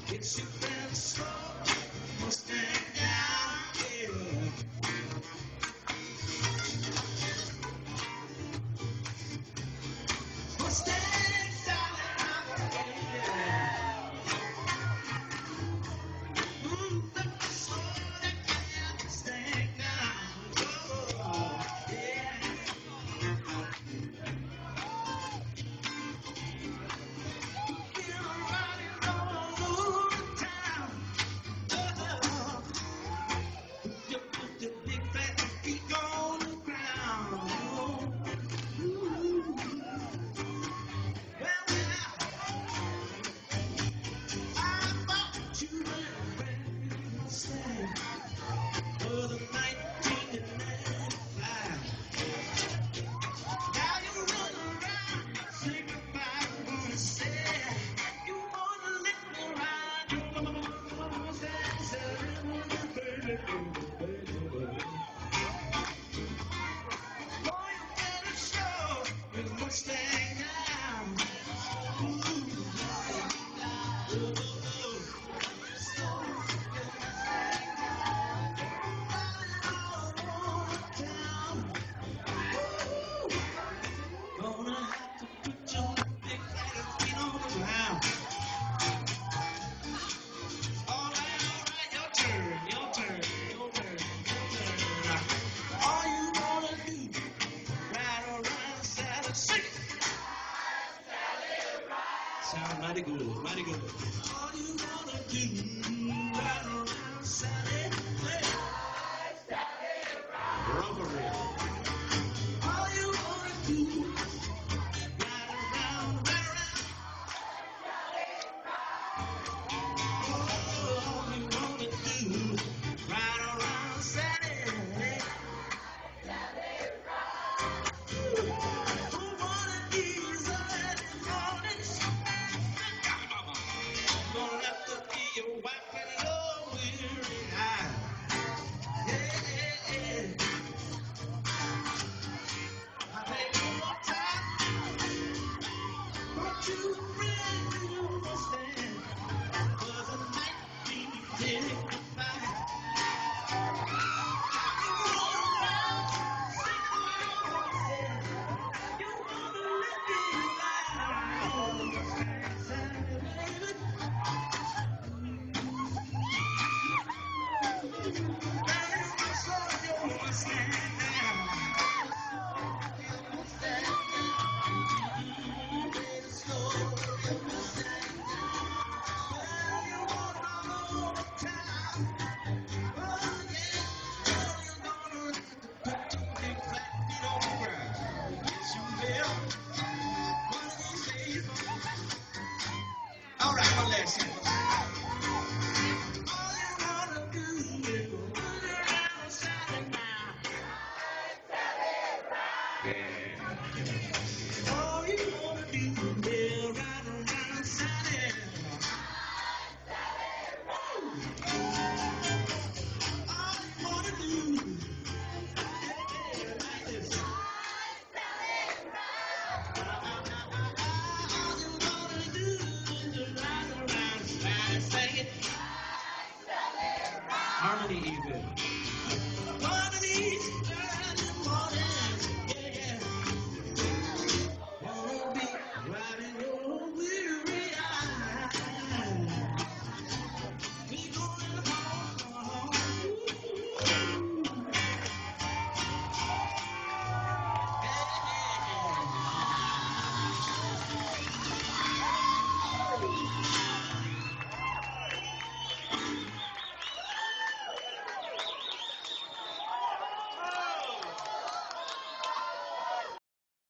It's your best slow Mustang down here. Mustang down here. Slow that Mustang down. Oh, yeah. Mustang now. Gonna have to put your big fat feet on the ground. All right, your turn, your turn, your turn, your turn. All you wanna do, ride around Sally, sing. Sound mighty good, mighty good. All you wanna do, ride around Sally, sing. Robbery. All you wanna do, ride around, ride around. All you wanna do, ride around Saturday. Who wanna these early mornings? Gonna have to be your wife and your weary eye. Yeah, yeah, yeah. I take one more time. Won't you really understand? 'Cause it might be dignified. All right, one last thing. All you wanna do is run around Saturday night. Yeah. All you wanna do is ride around Saturday night. All you wanna do, yeah, like this. All you wanna do is ride around Saturday, sing it. Harmony even.